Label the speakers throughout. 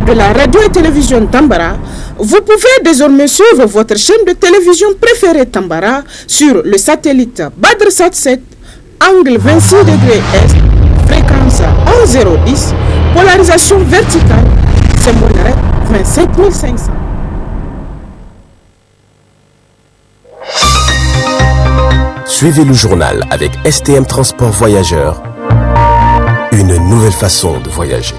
Speaker 1: de la radio et télévision Tambara, vous pouvez désormais suivre votre chaîne de télévision préférée Tambara sur le satellite BadrSat 7, angle 26 degrés Est, fréquence 11010, polarisation verticale, symbole 25500.
Speaker 2: Suivez le journal avec STM Transport Voyageurs, une nouvelle façon de voyager.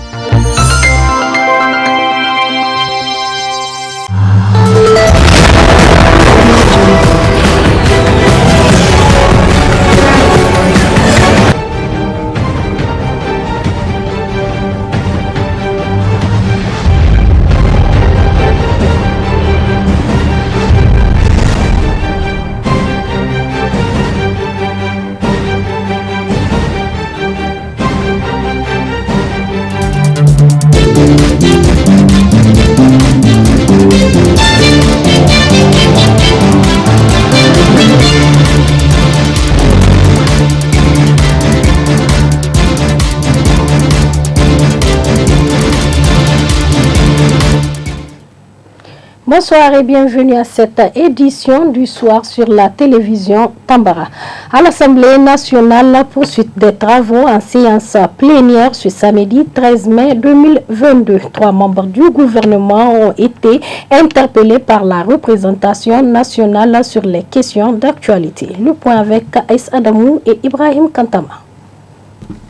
Speaker 3: Bonsoir et bienvenue à cette édition du soir sur la télévision Tambara. À l'Assemblée nationale, la poursuite des travaux en séance plénière ce samedi 13 mai 2022. 3 membres du gouvernement ont été interpellés par la représentation nationale sur les questions d'actualité. Le point avec Aïs Adamou et Ibrahim Kantama.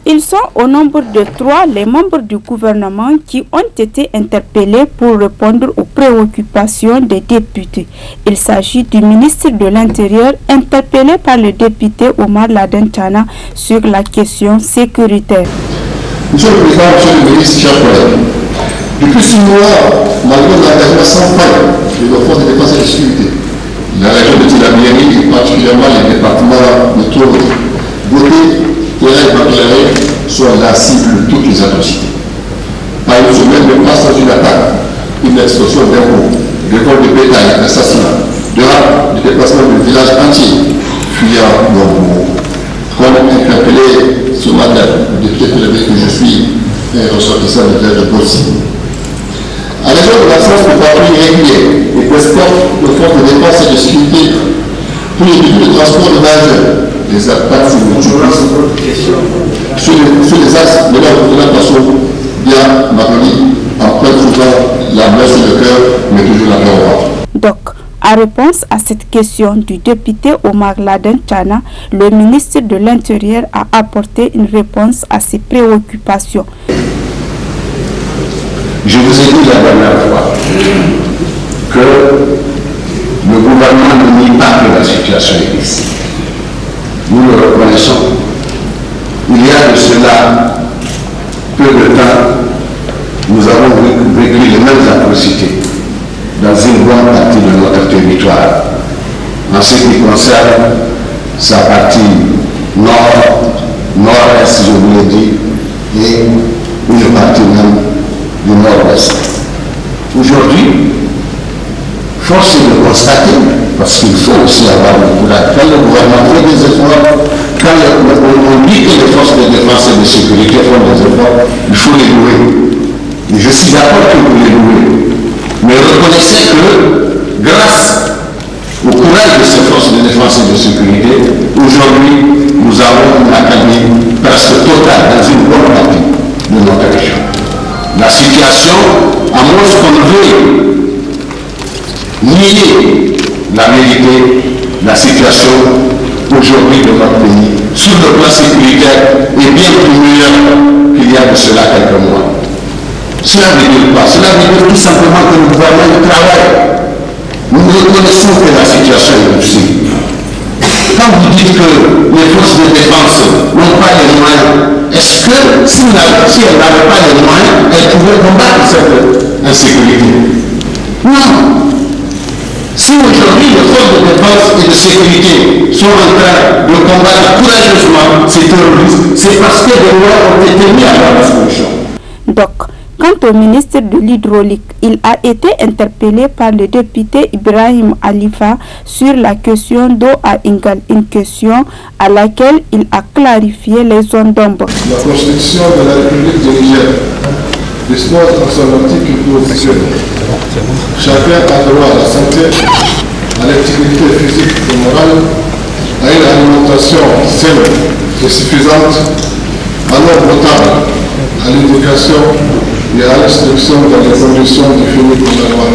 Speaker 4: Ils sont au nombre de 3 les membres du gouvernement qui ont été interpellés pour répondre aux préoccupations des députés. Il s'agit du ministre de l'Intérieur interpellé par le député Omar Laden Tchana sur la question sécuritaire.
Speaker 5: Monsieur le Président, Monsieur le ministre, chers collègues, depuis 6 mois, malgré l'engagement sans faille de nos forces de défense et de sécurité, la région de Tilabéry et particulièrement les départements de Tours, Beauté, et Baclaré sont la cible de toutes les atrocités. Par une semaine de passe dans une attaque, une extorsion d'impôts, de vol de bétail, d'assassinat, de rap, de déplacement de villages entiers, fuyant nos comme interpellé ce matin, le député que je suis, ressortissant de terre de Bossie. À raison de l'absence de patrouilles régulières et d'escorte de forces de défense et de sécurité pour les véhicules de transport de nageurs, les attaques sur les axes de la façon bien Maroni, en plein souvent la main sur le cœur, mais toujours la main au ventre.
Speaker 4: Donc, en réponse à cette question du député Omar Laden Tchana, le ministre de l'Intérieur a apporté une réponse à ses préoccupations.
Speaker 5: Je vous ai dit la dernière fois que le gouvernement ne nie pas que la situation existe. Nous le reconnaissons. Il y a de cela peu de temps, nous avons vécu les mêmes atrocités dans une bonne partie de notre territoire. En ce qui concerne sa partie nord, nord-est, je vous l'ai dit, et une partie même du nord-ouest. Aujourd'hui, force est de constater, parce qu'il faut aussi avoir le courage, quand le gouvernement fait des efforts, quand on dit que les forces de défense et de sécurité font des efforts, il faut les louer. Et je suis d'accord que vous les louez. Mais reconnaissez que, grâce au courage de ces forces de défense et de sécurité, aujourd'hui, nous avons une académie presque totale dans une bonne partie de notre région. La situation, à moins qu'on veuille nier la vérité, la situation aujourd'hui de notre pays, sur le plan sécuritaire, est bien plus meilleure qu'il y a de cela quelques mois. Cela veut dire quoi? Cela veut dire tout simplement que le gouvernement travaille. Nous reconnaissons que la situation est difficile. Quand vous dites que les forces de défense n'ont pas les moyens, est-ce que si elles n'avaient pas les moyens, elles pouvaient combattre cette insécurité? Non. Si aujourd'hui les forces de défense et de sécurité sont en train de combattre courageusement ces terroristes, c'est parce que les lois ont été mises à leur disposition.
Speaker 4: Donc, quant au ministre de l'Hydraulique, il a été interpellé par le député Ibrahim Alifa sur la question d'eau à Ingal, une question à laquelle il a clarifié les zones d'ombre.
Speaker 5: La Constitution de la République du Niger dispose en son article que chacun a droit à la santé, à l'activité physique et morale, à une alimentation saine et suffisante, à l'eau potable, à l'éducation et à l'instruction dans les conditions définies par la loi.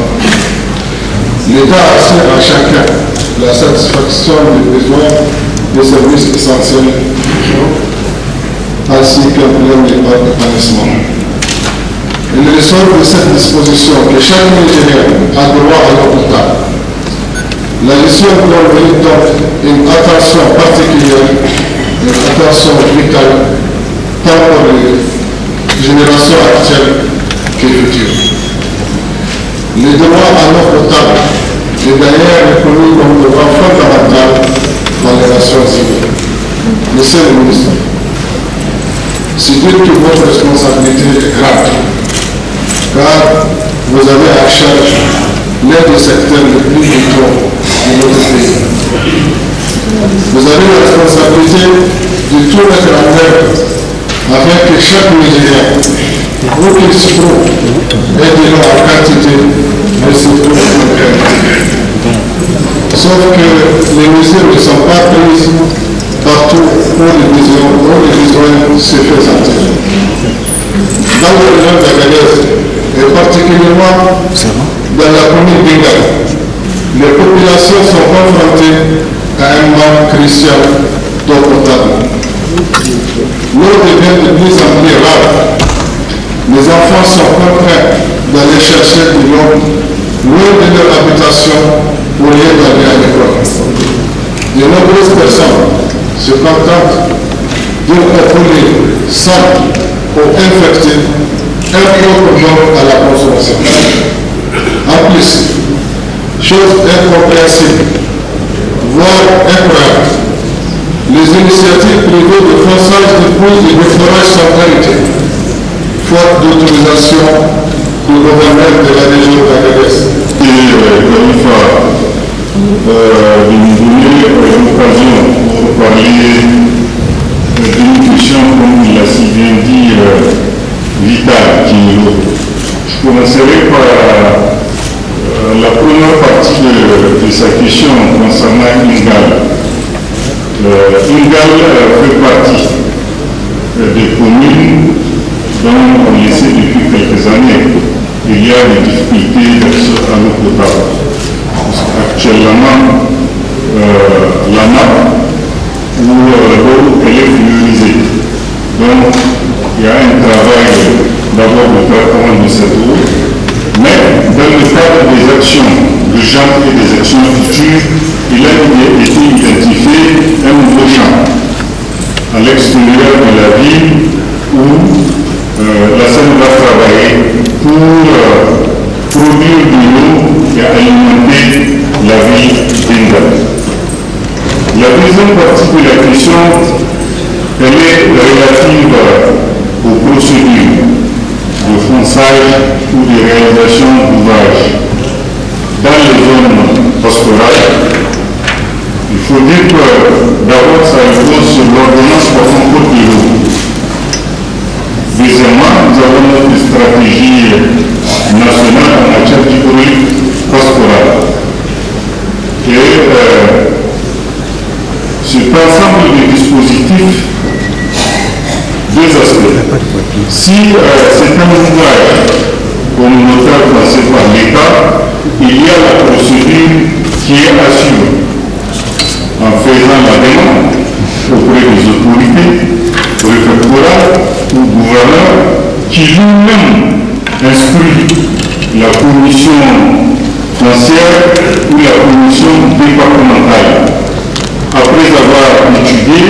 Speaker 5: L'État assure à chacun la satisfaction des besoins des services essentiels ainsi qu'un plein épanouissement. Il ressort de cette disposition que chaque Nigérien a droit à l'eau potable. La gestion doit mérite donc une attention particulière, une attention vitale, tant pour les générations actuelles que futures. Le droit à l'eau potable est d'ailleurs reconnu comme le droit fondamental dans les Nations Unies. Monsieur le ministre, c'est dire que votre responsabilité est grave, car vous avez à charge l'un des secteurs les plus vitaux de notre pays. Vous avez la responsabilité de tout mettre en œuvre afin que chaque Nigérien, où qu'il se trouve, ait de l'eau en quantité, mais surtout en qualité. Sauf que les mesures ne sont pas prises partout où les besoins se font sentir. Dans le région d'Agadez, et particulièrement dans la commune d'Ingal, les populations sont confrontées à un manque crucial d'eau potable. L'eau devient de plus en plus rare. Les enfants sont contraints d'aller chercher de l'eau loin de leur habitation au lieu d'aller à l'école. De nombreuses personnes se contentent d'une eau polluée, sale ou infectée, impropre à la consommation. En plus, chose incompréhensible, voire incroyable, les initiatives privées de forçage de puits et de forage sont arrêtées, faute d'autorisation du gouverneur de la région d'Agadez.
Speaker 6: De nous donner l'occasion pour parler d'une question, comme il l'a si bien dit, vitale, qui est l'eau. Je commencerai par la première partie de sa question concernant Ingal. Ingal fait partie des communes dont on le sait depuis quelques années. Il y a des difficultés d'accès à l'eau potable. Actuellement, la nappe où l'eau est fluorisée. Donc, il y a un travail d'abord de traitement de cette eau, mais dans le cadre des actions urgentes et des actions futures, il a été identifié un nouveau champ à l'extérieur de la ville où la SEM va travailler pour produire de l'eau et alimenter la ville d'Ingal. La deuxième partie de la question, elle est relative aux procédures de fonçage ou de réalisation d'ouvrages. Dans les zones pastorales, il faut dire que d'abord ça repose sur l'ordonnance portant code de l'eau. Deuxièmement, nous avons notre stratégie nationale en matière d'hydraulique pastorale. Et cet ensemble de dispositifs, deux aspects. Si c'est un ouvrage communautaire passé par l'État, il y a la procédure qui est assurée en faisant la demande auprès des autorités préfectorales ou gouverneurs qui lui-même instruit la commission foncière ou la commission départementale. Après avoir étudié,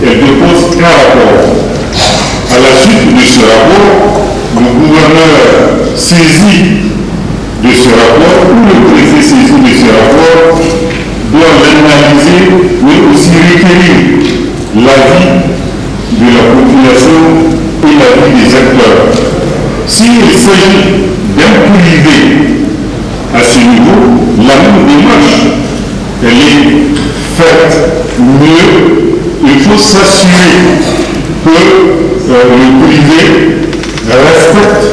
Speaker 6: elle dépose un rapport. À la suite de ce rapport, le gouverneur saisit de ce rapport ou le préfet saisi de ce rapport doit l'analyser mais aussi requérir l'avis de la population et l'avis des acteurs. S'il s'agit d'un privé à ce niveau, la même démarche, elle est faite mieux. Il faut s'assurer que le privé respecte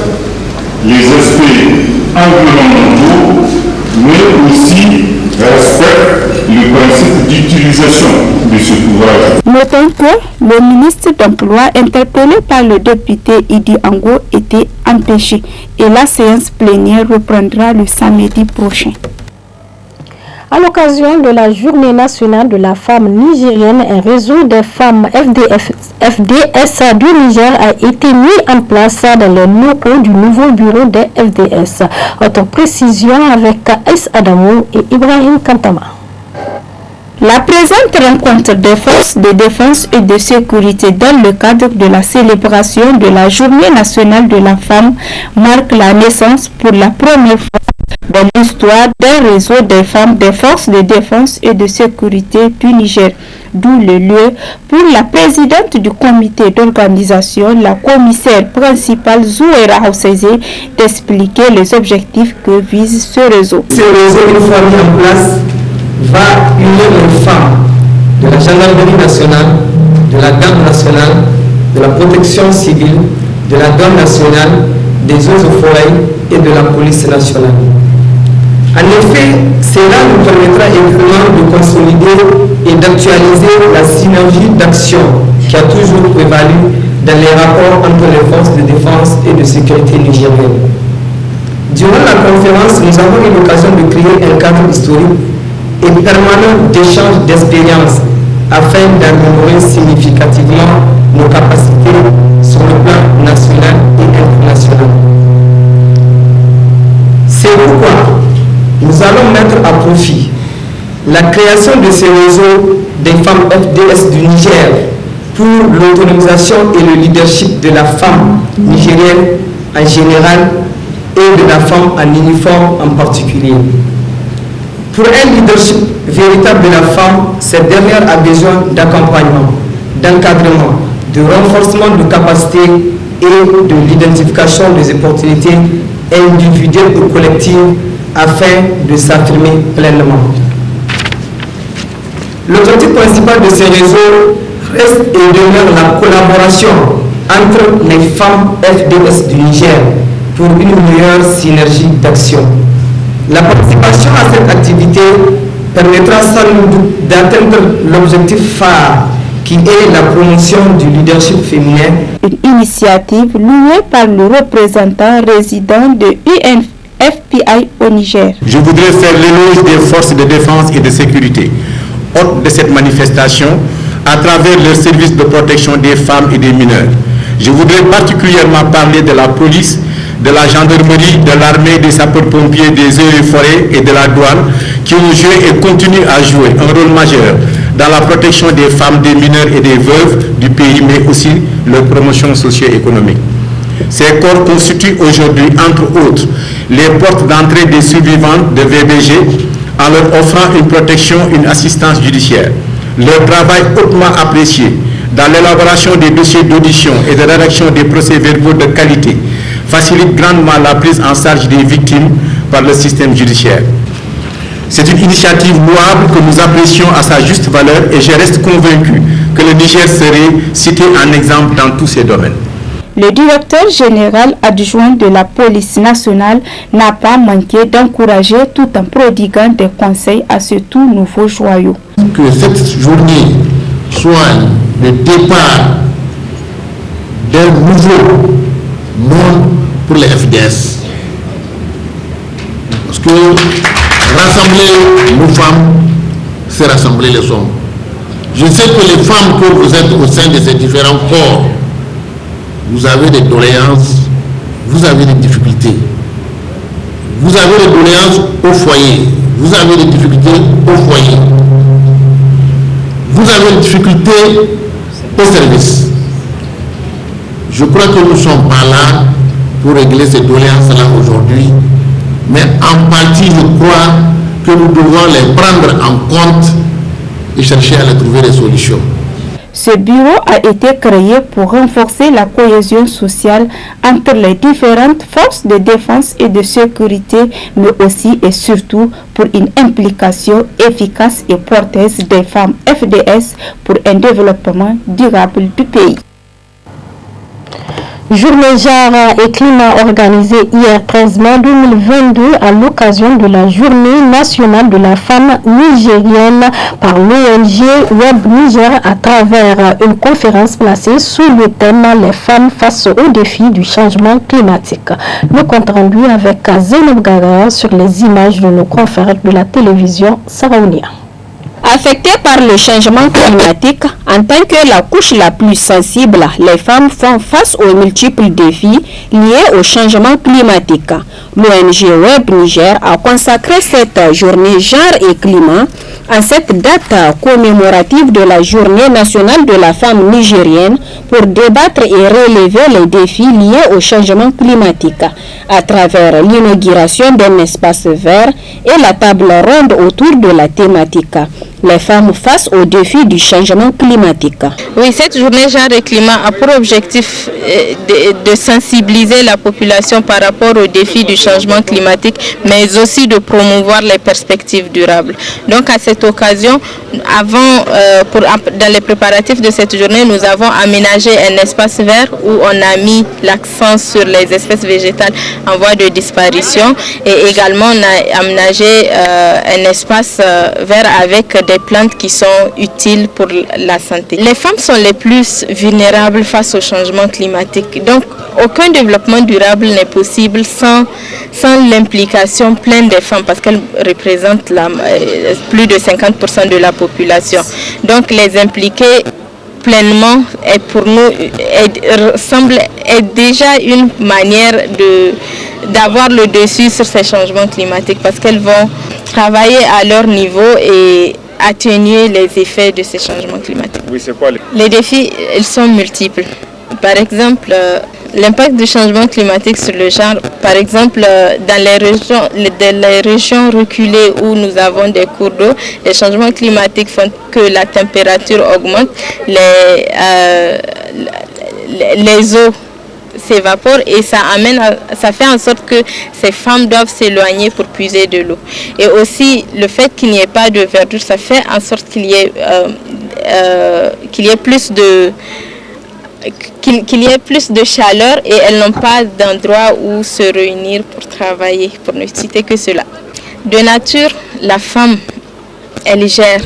Speaker 6: les aspects environnementaux, mais aussi respectent le principe d'utilisation de ce ouvrage.
Speaker 4: Notons que le ministre d'Emploi, interpellé par le député Idi Ango, était empêché et la séance plénière reprendra le samedi prochain.
Speaker 3: À l'occasion de la Journée nationale de la femme nigérienne, un réseau des femmes FDS du Niger a été mis en place dans les locaux du nouveau bureau des FDS. Autre précision avec Aïs Adamou et Ibrahim Kantama.
Speaker 4: La présente rencontre des forces de défense et de sécurité dans le cadre de la célébration de la Journée nationale de la femme marque la naissance pour la première fois dans l'histoire d'un réseau des femmes des forces de défense et de sécurité du Niger, d'où le lieu pour la présidente du comité d'organisation, la commissaire principale Zouera Houssezé, d'expliquer les objectifs que vise ce réseau.
Speaker 7: Ce réseau, une fois mis en place, va unir les femmes de la gendarmerie nationale, de la garde nationale, de la protection civile, de la douane nationale, des eaux et forêts et de la police nationale. En effet, cela nous permettra également de consolider et d'actualiser la synergie d'action qui a toujours prévalu dans les rapports entre les forces de défense et de sécurité nigériennes. Durant la conférence, nous avons eu l'occasion de créer un cadre historique et permanent d'échange d'expériences afin d'améliorer significativement nos capacités sur le plan national et international. C'est pourquoi nous allons mettre à profit la création de ce réseau des femmes FDS du Niger pour l'autonomisation et le leadership de la femme nigérienne en général et de la femme en uniforme en particulier. Pour un leadership véritable de la femme, cette dernière a besoin d'accompagnement, d'encadrement, de renforcement de capacités et de l'identification des opportunités individuelles ou collectives afin de s'affirmer pleinement. L'objectif principal de ces réseaux reste et demeure la collaboration entre les femmes FDS du Niger pour une meilleure synergie d'action. La participation à cette activité permettra sans doute d'atteindre l'objectif phare qui est la promotion du leadership féminin.
Speaker 4: Une initiative louée par le représentant résident de UNFPI au Niger.
Speaker 8: Je voudrais faire l'éloge des forces de défense et de sécurité, hôtes de cette manifestation, à travers leur service de protection des femmes et des mineurs. Je voudrais particulièrement parler de la police, de la gendarmerie, de l'armée, des sapeurs-pompiers, des eaux et forêts et de la douane qui ont joué et continuent à jouer un rôle majeur dans la protection des femmes, des mineurs et des veuves du pays, mais aussi leur promotion socio-économique. Ces corps constituent aujourd'hui, entre autres, les portes d'entrée des survivantes de VBG en leur offrant une protection, une assistance judiciaire. Leur travail hautement apprécié dans l'élaboration des dossiers d'audition et de rédaction des procès-verbaux de qualité facilite grandement la prise en charge des victimes par le système judiciaire. C'est une initiative louable que nous apprécions à sa juste valeur et je reste convaincu que le Niger serait cité en exemple dans tous ces domaines.
Speaker 4: Le directeur général adjoint de la police nationale n'a pas manqué d'encourager tout en prodiguant des conseils à ce tout nouveau joyau.
Speaker 9: Que cette journée soit le départ d'un nouveau monde pour les FDS. Parce que rassembler nos femmes, c'est rassembler les hommes. Je sais que les femmes que vous êtes au sein de ces différents corps, vous avez des doléances, vous avez des difficultés. Vous avez des doléances au foyer, vous avez des difficultés au foyer. Vous avez des difficultés au service. Je crois que nous ne sommes pas là pour régler ces doléances-là aujourd'hui, mais en partie, je crois que nous devons les prendre en compte et chercher à les trouver des solutions.
Speaker 4: Ce bureau a été créé pour renforcer la cohésion sociale entre les différentes forces de défense et de sécurité, mais aussi et surtout pour une implication efficace et porteuse des femmes FDS pour un développement durable du pays.
Speaker 3: Journée genre et climat organisée hier 13 mai 2022 à l'occasion de la Journée nationale de la femme nigérienne par l'ONG Web Niger à travers une conférence placée sous le thème « Les femmes face aux défis du changement climatique ». Le compte rendu avec Zainab Gaga sur les images de nos confrères de la télévision Saraounia.
Speaker 10: Affectées par le changement climatique, en tant que la couche la plus sensible, les femmes font face aux multiples défis liés au changement climatique. L'ONG Web Niger a consacré cette journée genre et climat en cette date commémorative de la Journée nationale de la femme nigérienne pour débattre et relever les défis liés au changement climatique à travers l'inauguration d'un espace vert et la table ronde autour de la thématique. Les femmes face aux défis du changement climatique.
Speaker 11: Oui, cette journée genre et climat a pour objectif de sensibiliser la population par rapport aux défis du changement climatique, mais aussi de promouvoir les perspectives durables. Donc à cette occasion, dans les préparatifs de cette journée, nous avons aménagé un espace vert où on a mis l'accent sur les espèces végétales en voie de disparition et également on a aménagé un espace vert avec des plantes qui sont utiles pour la santé. Les femmes sont les plus vulnérables face au changement climatique. Donc, aucun développement durable n'est possible sans l'implication pleine des femmes parce qu'elles représentent plus de 50% de la population. Donc, les impliquer pleinement est pour nous semble être déjà une manière d'avoir le dessus sur ces changements climatiques parce qu'elles vont travailler à leur niveau et atténuer les effets de ces changements climatiques.
Speaker 6: Oui, c'est quoi
Speaker 11: les défis? Ils sont multiples. Par exemple, l'impact du changement climatique sur le genre, par exemple, dans les régions reculées où nous avons des cours d'eau, les changements climatiques font que la température augmente, les eaux s'évaporent et ça fait en sorte que ces femmes doivent s'éloigner pour puiser de l'eau. Et aussi, le fait qu'il n'y ait pas de verdure, ça fait en sorte qu'il y ait plus de chaleur et elles n'ont pas d'endroit où se réunir pour travailler, pour ne citer que cela. De nature, la femme, elle gère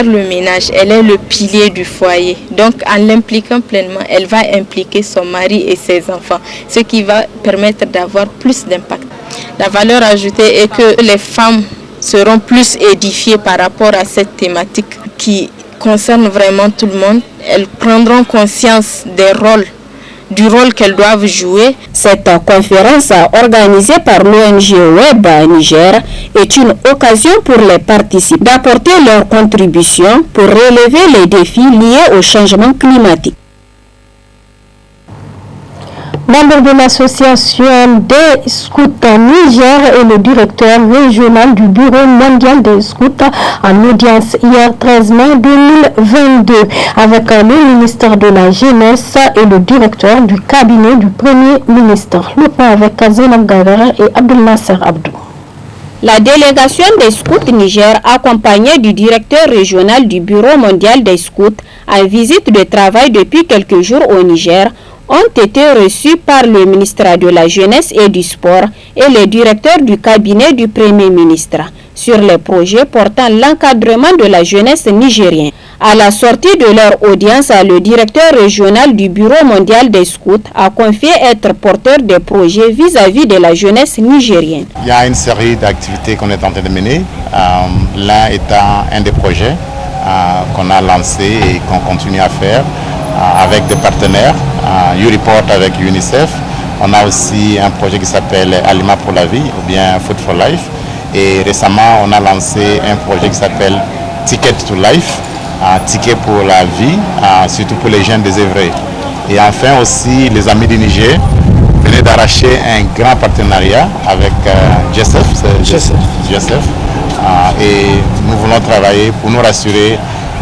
Speaker 11: le ménage, elle est le pilier du foyer. Donc, en l'impliquant pleinement, elle va impliquer son mari et ses enfants, ce qui va permettre d'avoir plus d'impact. La valeur ajoutée est que les femmes seront plus édifiées par rapport à cette thématique qui concerne vraiment tout le monde. Elles prendront conscience du rôle qu'elles doivent jouer.
Speaker 10: Cette conférence organisée par l'ONG Web Niger est une occasion pour les participants d'apporter leur contribution pour relever les défis liés au changement climatique.
Speaker 3: Membre de l'association des scouts Niger et le directeur régional du Bureau mondial des scouts en audience hier 13 mai 2022 avec le ministre de la Jeunesse et le directeur du cabinet du Premier ministre. Le point avec Zainab Gaga et Abdel Nasser Abdou.
Speaker 10: La délégation des scouts Niger, accompagnée du directeur régional du Bureau mondial des scouts, en visite de travail depuis quelques jours au Niger, ont été reçus par le ministre de la Jeunesse et du Sport et le directeur du cabinet du Premier ministre sur les projets portant l'encadrement de la jeunesse nigérienne. À la sortie de leur audience, le directeur régional du Bureau mondial des scouts a confié être porteur des projets vis-à-vis de la jeunesse nigérienne.
Speaker 12: Il y a une série d'activités qu'on est en train de mener, l'un étant un des projets qu'on a lancé et qu'on continue à faire avec des partenaires, YouReport avec UNICEF. On a aussi un projet qui s'appelle Aliments pour la vie ou bien Food for Life. Et récemment, on a lancé un projet qui s'appelle Ticket to Life, ticket pour la vie, surtout pour les jeunes désœuvrés. Et enfin aussi, les amis du Niger venaient d'arracher un grand partenariat avec GSF. Et nous voulons travailler pour nous rassurer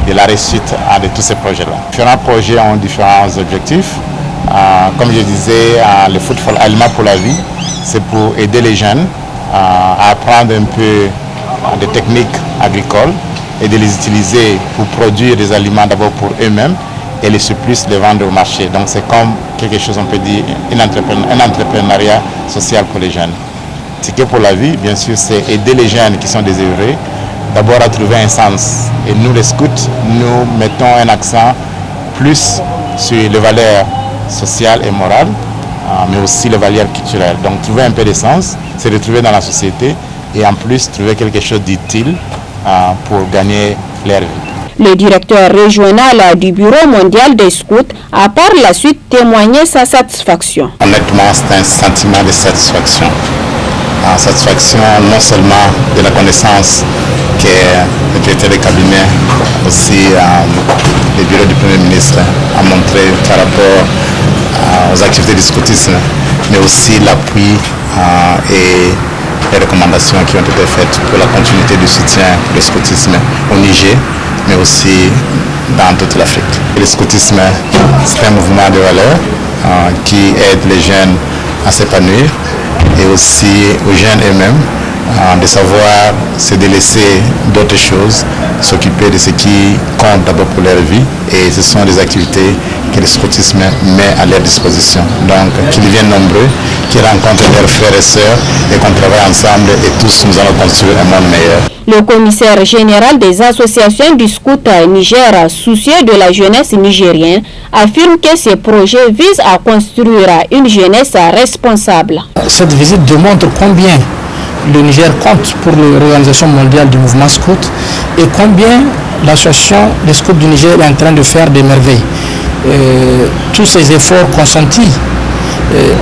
Speaker 12: de la réussite de tous ces projets-là. Différents projets ont différents objectifs. Comme je disais, le Food for Aliments pour la vie, c'est pour aider les jeunes à apprendre un peu des techniques agricoles et de les utiliser pour produire des aliments d'abord pour eux-mêmes et le surplus les vendre au marché. Donc c'est comme quelque chose, on peut dire, un entrepreneuriat social pour les jeunes. Ticket pour la vie, bien sûr, c'est aider les jeunes qui sont désœuvrés d'abord à trouver un sens. Et nous, les scouts, nous mettons un accent plus sur les valeurs sociales et morales, mais aussi les valeurs culturelles. Donc trouver un peu de sens, c'est retrouver dans la société et en plus trouver quelque chose d'utile pour gagner leur vie.
Speaker 10: Le directeur régional du Bureau mondial des scouts a par la suite témoigné sa satisfaction.
Speaker 12: Honnêtement, c'est un sentiment de satisfaction. Satisfaction non seulement de la connaissance que le directeur de cabinet, aussi le bureau du Premier ministre a montré par rapport aux activités du scoutisme, mais aussi l'appui et les recommandations qui ont été faites pour la continuité du soutien pour le scoutisme au Niger, mais aussi dans toute l'Afrique. Le scoutisme, c'est un mouvement de valeurs qui aide les jeunes à s'épanouir et aussi aux jeunes eux-mêmes de savoir se délaisser d'autres choses, s'occuper de ce qui compte d'abord pour leur vie, et ce sont des activités que le scoutisme met à leur disposition. Donc qu'ils viennent nombreux, qu'ils rencontrent leurs frères et sœurs et qu'on travaille ensemble et tous nous allons construire un monde meilleur.
Speaker 10: Le commissaire général des associations du scout Niger, soucieux de la jeunesse nigérienne, affirme que ces projets visent à construire une jeunesse responsable.
Speaker 13: Cette visite démontre combien le Niger compte pour l'Organisation mondiale du mouvement scout et combien l'association des scouts du Niger est en train de faire des merveilles. Tous ces efforts consentis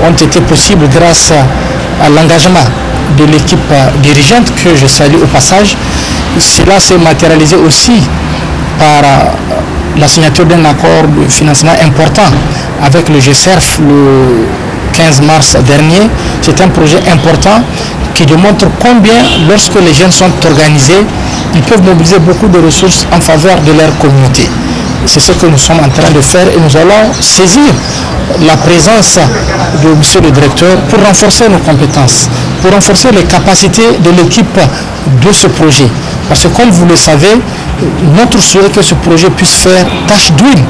Speaker 13: ont été possibles grâce à l'engagement de l'équipe dirigeante que je salue au passage. Cela s'est matérialisé aussi par la signature d'un accord de financement important avec le GCERF le 15 mars dernier. C'est un projet important qui démontre combien, lorsque les jeunes sont organisés, ils peuvent mobiliser beaucoup de ressources en faveur de leur communauté. C'est ce que nous sommes en train de faire et nous allons saisir la présence de monsieur le directeur pour renforcer nos compétences, pour renforcer les capacités de l'équipe de ce projet. Parce que comme vous le savez, notre souhait est que ce projet puisse faire tache d'huile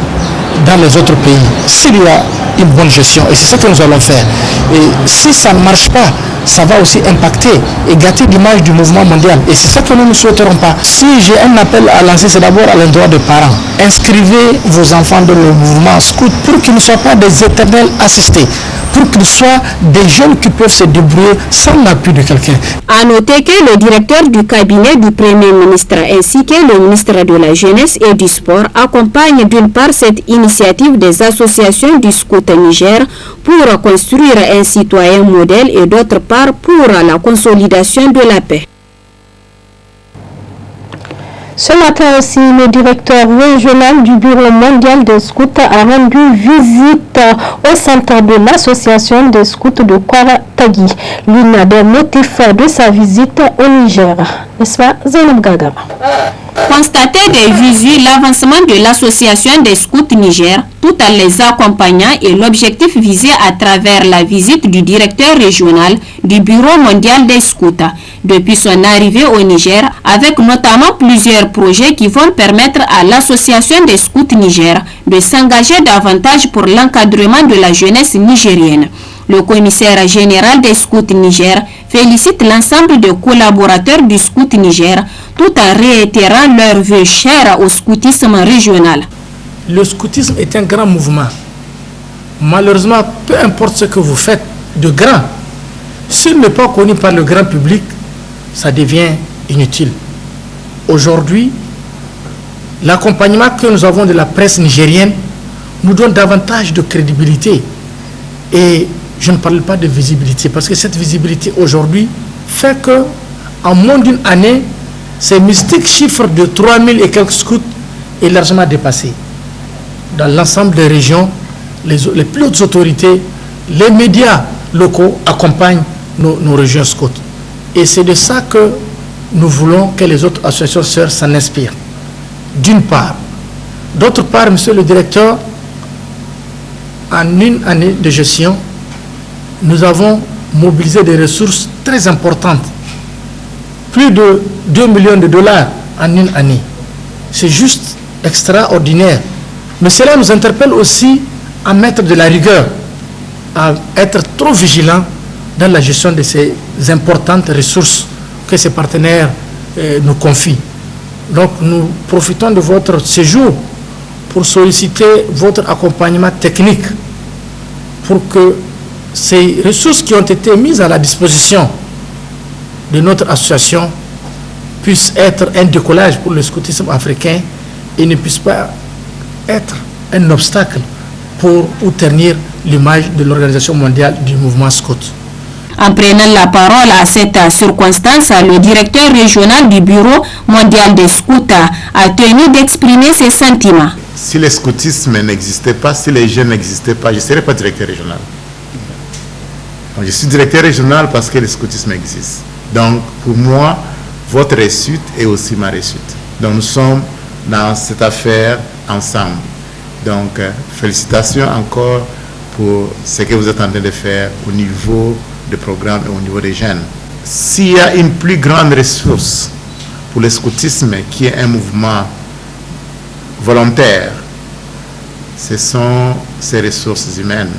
Speaker 13: dans les autres pays, s'il y a une bonne gestion, et c'est ce que nous allons faire. Et si ça ne marche pas, ça va aussi impacter et gâter l'image du mouvement mondial. Et c'est ça que nous ne souhaiterons pas. Si j'ai un appel à lancer, c'est d'abord à l'endroit des parents. Inscrivez vos enfants dans le mouvement scout pour qu'ils ne soient pas des éternels assistés, pour qu'ils soient des jeunes qui peuvent se débrouiller sans l'appui de quelqu'un.
Speaker 10: À noter que le directeur du cabinet du Premier ministre ainsi que le ministre de la Jeunesse et du Sport accompagnent d'une part cette initiative des associations du scout Niger pour construire un citoyen modèle et d'autre part pour la consolidation de la paix.
Speaker 3: Ce matin aussi, le directeur régional du Bureau mondial des scouts a rendu visite au centre de l'association des scouts de Kwaratagi. L'un des motifs de sa visite au Niger. N'est-ce pas, Zainab Gagara?
Speaker 10: Constater des visu l'avancement de l'association des scouts Niger tout en les accompagnant est l'objectif visé à travers la visite du directeur régional du Bureau mondial des scouts depuis son arrivée au Niger, avec notamment plusieurs projets qui vont permettre à l'association des scouts Niger de s'engager davantage pour l'encadrement de la jeunesse nigérienne. Le commissaire général des scouts Niger félicite l'ensemble des collaborateurs du scout Niger tout en réitérant leurs vœux chers au scoutisme régional.
Speaker 13: Le scoutisme est un grand mouvement. Malheureusement, peu importe ce que vous faites de grand, s'il n'est pas connu par le grand public, ça devient inutile. Aujourd'hui, l'accompagnement que nous avons de la presse nigérienne nous donne davantage de crédibilité. Et je ne parle pas de visibilité, parce que cette visibilité aujourd'hui fait que, en moins d'une année, ces mystiques chiffres de 3000 et quelques scouts est largement dépassé. Dans l'ensemble des régions, les plus hautes autorités, les médias locaux accompagnent nos régions scouts. Et c'est de ça que nous voulons que les autres associations sœurs s'en inspirent. D'une part. D'autre part, monsieur le directeur, en une année de gestion, nous avons mobilisé des ressources très importantes. Plus de 2 millions de dollars en une année. C'est juste extraordinaire. Mais cela nous interpelle aussi à mettre de la rigueur, à être trop vigilant dans la gestion de ces importantes ressources que ces partenaires nous confient. Donc nous profitons de votre séjour pour solliciter votre accompagnement technique pour que ces ressources qui ont été mises à la disposition de notre association puissent être un décollage pour le scoutisme africain et ne puissent pas être un obstacle pour ou ternir l'image de l'Organisation mondiale du mouvement scout.
Speaker 10: En prenant la parole à cette circonstance, le directeur régional du Bureau mondial des scouts a tenu d'exprimer ses sentiments.
Speaker 12: Si le scoutisme n'existait pas, si les jeunes n'existaient pas, je ne serais pas directeur régional. Donc, je suis directeur régional parce que le scoutisme existe. Donc, pour moi, votre réussite est aussi ma réussite. Donc, nous sommes dans cette affaire ensemble. Donc, félicitations encore pour ce que vous êtes en train de faire au niveau des programmes et au niveau des jeunes. S'il y a une plus grande ressource pour le scoutisme, qui est un mouvement volontaire, ce sont ces ressources humaines,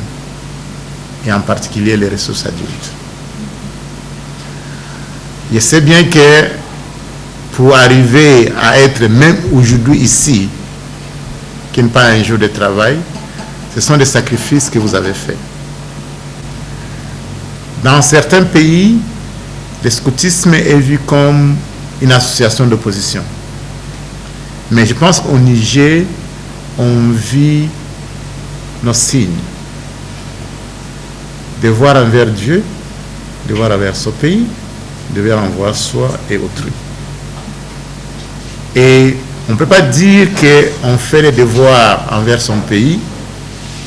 Speaker 12: et en particulier les ressources adultes. Je sais bien que pour arriver à être même aujourd'hui ici, qui n'est pas un jour de travail, ce sont des sacrifices que vous avez faits. Dans certains pays, le scoutisme est vu comme une association d'opposition. Mais je pense qu'au Niger, on vit nos signes. Devoir envers Dieu, devoir envers son pays, devoir envers soi et autrui. Et on ne peut pas dire qu'on fait les devoirs envers son pays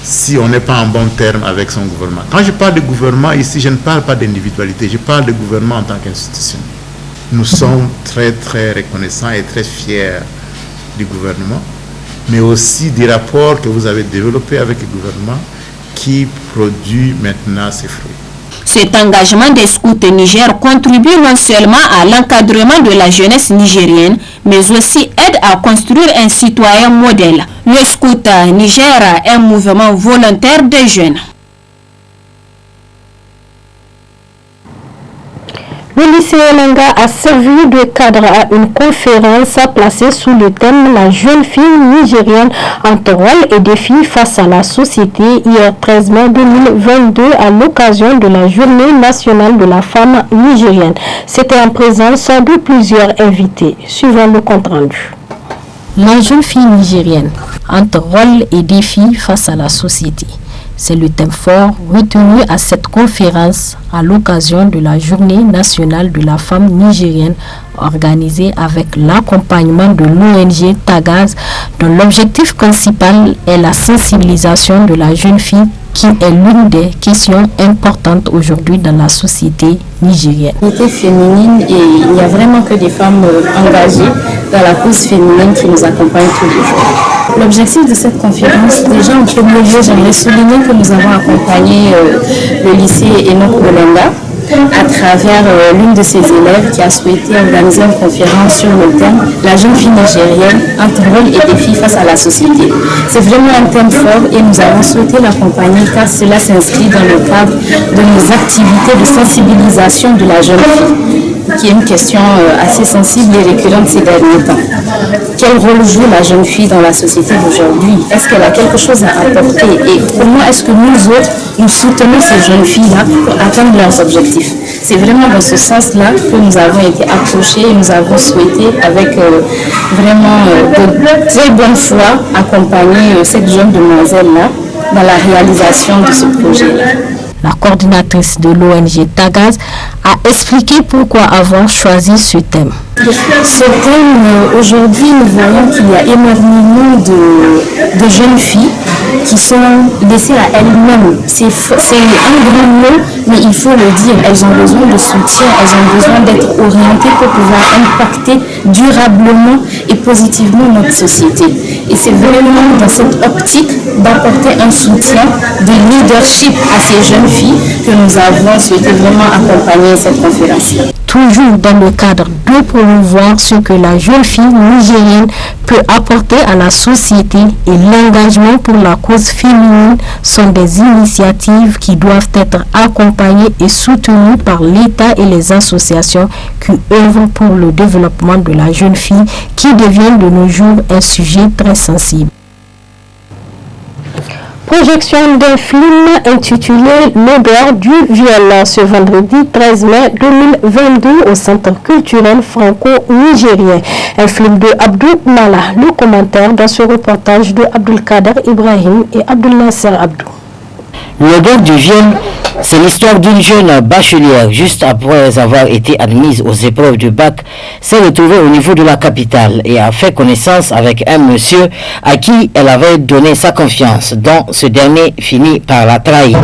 Speaker 12: si on n'est pas en bon terme avec son gouvernement. Quand je parle de gouvernement ici, je ne parle pas d'individualité, je parle de gouvernement en tant qu'institution. Nous sommes très très reconnaissants et très fiers du gouvernement, mais aussi des rapports que vous avez développés avec le gouvernement qui produit maintenant ses fruits.
Speaker 10: Cet engagement des scouts Niger contribue non seulement à l'encadrement de la jeunesse nigérienne, mais aussi aide à construire un citoyen modèle. Le scout Niger est un mouvement volontaire des jeunes.
Speaker 3: Le lycée Elanga a servi de cadre à une conférence placée sous le thème « La jeune fille nigérienne entre rôles et défis face à la société » hier 13 mai 2022 à l'occasion de la Journée nationale de la femme nigérienne. C'était en présence de plusieurs invités. Suivant le compte rendu.
Speaker 14: La jeune fille nigérienne entre rôles et défis face à la société. C'est le thème fort retenu à cette conférence à l'occasion de la Journée nationale de la femme nigérienne organisée avec l'accompagnement de l'ONG Tagaz, dont l'objectif principal est la sensibilisation de la jeune fille qui est l'une des questions importantes aujourd'hui dans la société nigérienne.
Speaker 15: Féminine, et il n'y a vraiment que des femmes engagées dans la cause féminine qui nous accompagnent tous les jours. L'objectif de cette conférence, déjà en premier lieu, j'aimerais souligner que nous avons accompagné le lycée Enoch Olenga à travers l'une de ses élèves qui a souhaité organiser une conférence sur le thème « La jeune fille nigérienne entre rôles et défis face à la société ». C'est vraiment un thème fort et nous avons souhaité l'accompagner car cela s'inscrit dans le cadre de nos activités de sensibilisation de la jeune fille, qui est une question assez sensible et récurrente ces derniers temps. Quel rôle joue la jeune fille dans la société d'aujourd'hui? Est-ce qu'elle a quelque chose à apporter? Et comment est-ce que nous autres, nous soutenons ces jeunes filles-là pour atteindre leurs objectifs? C'est vraiment dans ce sens-là que nous avons été approchés et nous avons souhaité, avec vraiment de très bonne foi, accompagner cette jeune demoiselle-là dans la réalisation de ce projet-là.
Speaker 14: La coordinatrice de l'ONG Tagaz a expliqué pourquoi avoir choisi ce thème.
Speaker 15: Ce thème, aujourd'hui, nous voyons qu'il y a énormément de jeunes filles qui sont laissées à elles-mêmes. C'est un grand mot, mais il faut le dire. Elles ont besoin de soutien, elles ont besoin d'être orientées pour pouvoir impacter durablement et positivement notre société. Et c'est vraiment dans cette optique d'apporter un soutien de leadership à ces jeunes filles que nous avons souhaité vraiment accompagner cette conférence.
Speaker 14: toujours dans le cadre de promouvoir ce que la jeune fille nigérienne peut apporter à la société et l'engagement pour la cause féminine sont des initiatives qui doivent être accompagnées et soutenues par l'État et les associations qui œuvrent pour le développement de la jeune fille qui devient de nos jours un sujet très sensible. Projection d'un film intitulé L'odeur du viol ce vendredi 13 mai 2022 au Centre culturel franco-nigérien. Un film de Abdou Mala. Le commentaire dans ce reportage de Abdulkader Ibrahim et Abdul Nasser Abdou.
Speaker 16: L'odeur du viol, c'est l'histoire d'une jeune bachelière, juste après avoir été admise aux épreuves du bac, s'est retrouvée au niveau de la capitale et a fait connaissance avec un monsieur à qui elle avait donné sa confiance, dont ce dernier finit par la trahir.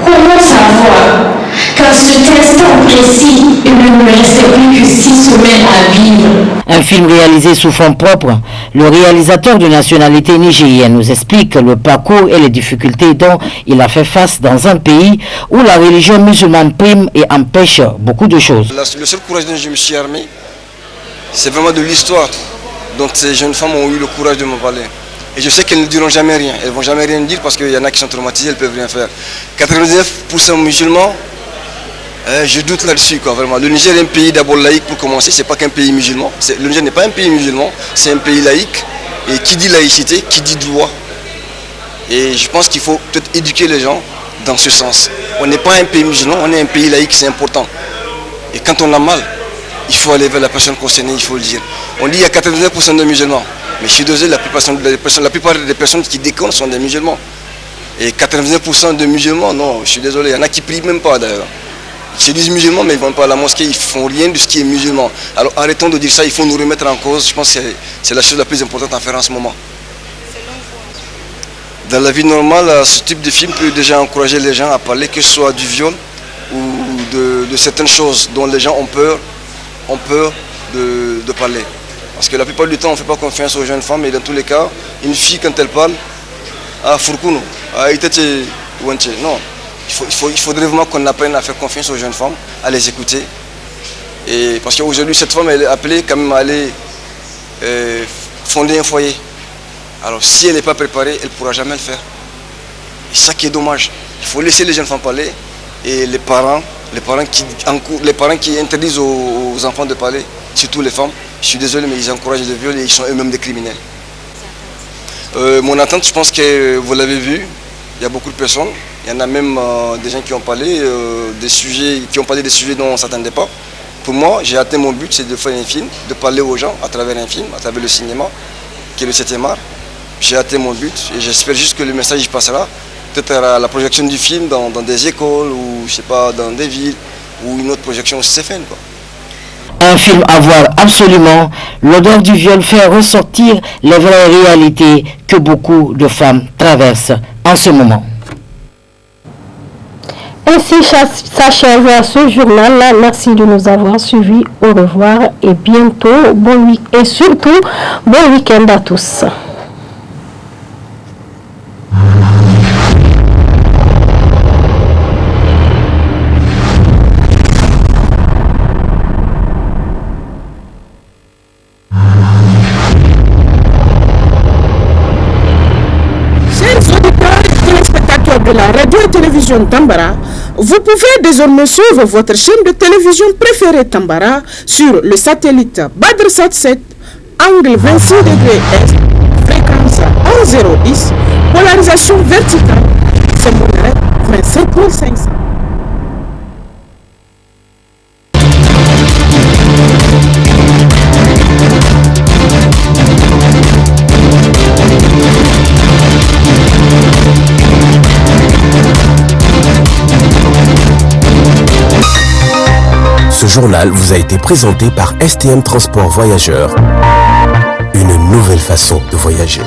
Speaker 17: Comment savoir qu'à cet instant précis, il ne me restait plus que 6 semaines à vivre?
Speaker 16: Un film réalisé sous fonds propres, le réalisateur de nationalité nigérienne nous explique le parcours et les difficultés dont il a fait face dans un pays où la religion musulmane prime et empêche beaucoup de choses.
Speaker 18: Le seul courage dont je me suis armé, c'est vraiment de l'histoire dont ces jeunes femmes ont eu le courage de me parler. Et je sais qu'elles ne diront jamais rien, elles ne vont jamais rien dire parce qu'il y en a qui sont traumatisés, elles ne peuvent rien faire. 99% musulmans, je doute là-dessus, vraiment. Le Niger est un pays d'abord laïque pour commencer, c'est pas qu'un pays musulman. Le Niger n'est pas un pays musulman, c'est un pays laïque. Et qui dit laïcité, qui dit droit. Et je pense qu'il faut peut-être éduquer les gens dans ce sens. On n'est pas un pays musulman, on est un pays laïque, c'est important. Et quand on a mal, il faut aller vers la personne concernée, il faut le dire. On dit qu'il y a 99% de musulmans. Mais je suis désolé, la plupart des personnes qui déconnent sont des musulmans. Et 99% de musulmans, non, je suis désolé, il y en a qui ne prient même pas d'ailleurs. Ils se disent musulmans, mais ils ne vont pas à la mosquée, ils ne font rien de ce qui est musulman. Alors arrêtons de dire ça, il faut nous remettre en cause. Je pense que c'est la chose la plus importante à faire en ce moment. Dans la vie normale, ce type de film peut déjà encourager les gens à parler, que ce soit du viol ou de certaines choses dont les gens ont peur de parler. Parce que la plupart du temps, on ne fait pas confiance aux jeunes femmes, et dans tous les cas, une fille, quand elle parle, Furkuno, non. Il faudrait vraiment qu'on apprenne à faire confiance aux jeunes femmes, à les écouter. Et parce qu'aujourd'hui, cette femme, elle est appelée quand même à aller fonder un foyer. Alors, si elle n'est pas préparée, elle ne pourra jamais le faire. Et c'est ça qui est dommage. Il faut laisser les jeunes femmes parler, et les parents qui interdisent aux enfants de parler, surtout les femmes, je suis désolé, mais ils encouragent le viol et ils sont eux-mêmes des criminels. Mon attente, je pense que vous l'avez vu, il y a beaucoup de personnes. Il y en a même des gens qui ont parlé des sujets dont on ne s'attendait pas. Pour moi, j'ai atteint mon but, c'est de faire un film, de parler aux gens à travers un film, à travers le cinéma, qui est le 7e art. J'ai atteint mon but et j'espère juste que le message passera. Peut-être à la projection du film dans des écoles ou je sais pas, dans des villes ou une autre projection au CFN, quoi.
Speaker 16: Un film à voir absolument. L'odeur du viol fait ressortir les vraies réalités que beaucoup de femmes traversent en ce moment.
Speaker 14: Ainsi s'achève ce journal. Merci de nous avoir suivis. Au revoir et bientôt. Et surtout, bon week-end à tous.
Speaker 1: de la radio et télévision Tambara, vous pouvez désormais suivre votre chaîne de télévision préférée Tambara sur le satellite BadrSat 7, angle 26 degrés Est, fréquence 11010, polarisation verticale, symbole 27500.
Speaker 2: Ce journal vous a été présenté par STM Transport Voyageurs. Une nouvelle façon de voyager.